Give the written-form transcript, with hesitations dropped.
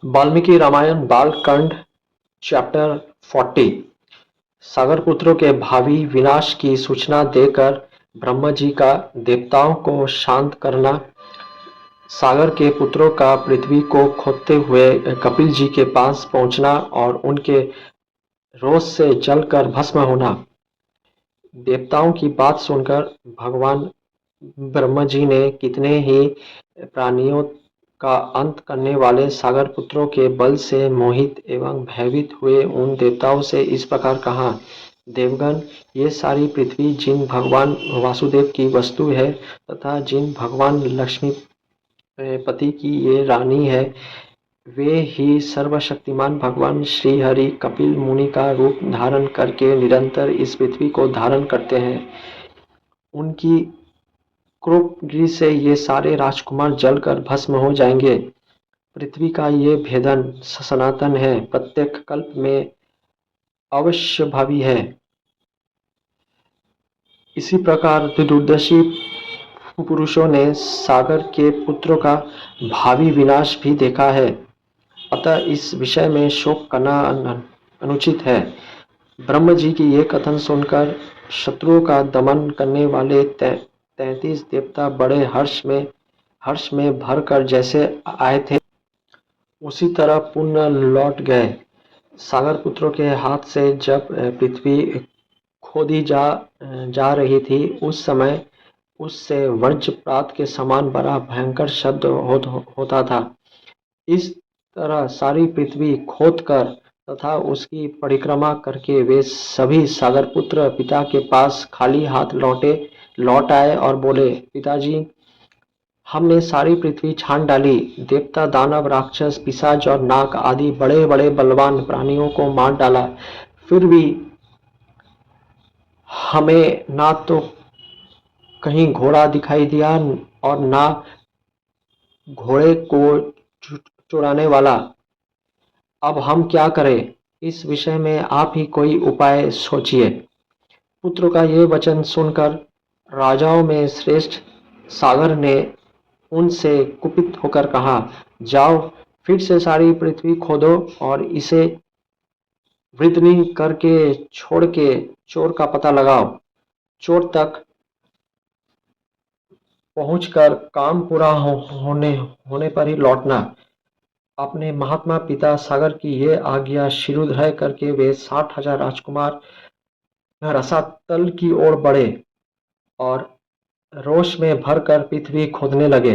Valmiki Ramayan Balkand chapter 40। सागर पुत्रों के भावी विनाश की सूचना देकर ब्रह्मा जी का देवताओं को शांत करना। सागर के पुत्रों का पृथ्वी को खोदते हुए कपिल जी के पास पहुंचना और उनके रोष से जलकर भस्म होना। देवताओं की बात सुनकर भगवान ब्रह्मा जी ने कितने ही प्राणियों का अंत करने वाले सागर पुत्रों के बल से मोहित एवं भयभीत हुए उन देवताओं से इस प्रकार कहा। देवगण, ये सारी पृथ्वी जिन भगवान वासुदेव की वस्तु है तथा जिन भगवान लक्ष्मी पति की ये रानी है, वे ही सर्वशक्तिमान भगवान श्री हरि कपिल मुनि का रूप धारण करके निरंतर इस पृथ्वी को धारण करते हैं। उनकी क्रोधगिरी से ये सारे राजकुमार जलकर भस्म हो जाएंगे। पृथ्वी का ये भेदन सनातन है, प्रत्येक कल्प में अवश्यभावी है। इसी प्रकार दूरदर्शी पुरुषों ने सागर के पुत्रों का भावी विनाश भी देखा है, अतः इस विषय में शोक करना अनुचित है। ब्रह्म जी की ये कथन सुनकर शत्रुओं का दमन करने वाले 33 देवता बड़े हर्ष में भरकर जैसे आए थे उसी तरह पुनः लौट गए। सागर पुत्रों के हाथ से जब पृथ्वी खोदी जा रही थी, उस समय उससे वज्रपात के समान बड़ा भयंकर शब्द होता था। इस तरह सारी पृथ्वी खोदकर तथा उसकी परिक्रमा करके वे सभी सागरपुत्र पिता के पास खाली हाथ लौट आए और बोले, पिताजी, हमने सारी पृथ्वी छान डाली, देवता, दानव, राक्षस, पिशाच और नाग आदि बड़े बड़े बलवान प्राणियों को मार डाला, फिर भी हमें ना तो कहीं घोड़ा दिखाई दिया और ना घोड़े को चुराने वाला। अब हम क्या करें? इस विषय में आप ही कोई उपाय सोचिए। पुत्र का ये वचन सुनकर राजाओं में श्रेष्ठ सागर ने उनसे कुपित होकर कहा, जाओ, फिर से सारी पृथ्वी खोदो और इसे वृद्धि करके छोड़ के चोर का पता लगाओ। चोर तक पहुंचकर काम पूरा होने पर ही लौटना। अपने महात्मा पिता सागर की ये आज्ञा शिरोधार्य करके वे 60,000 राजकुमार रसातल की ओर बढ़े और रोष में भरकर पृथ्वी खोदने लगे।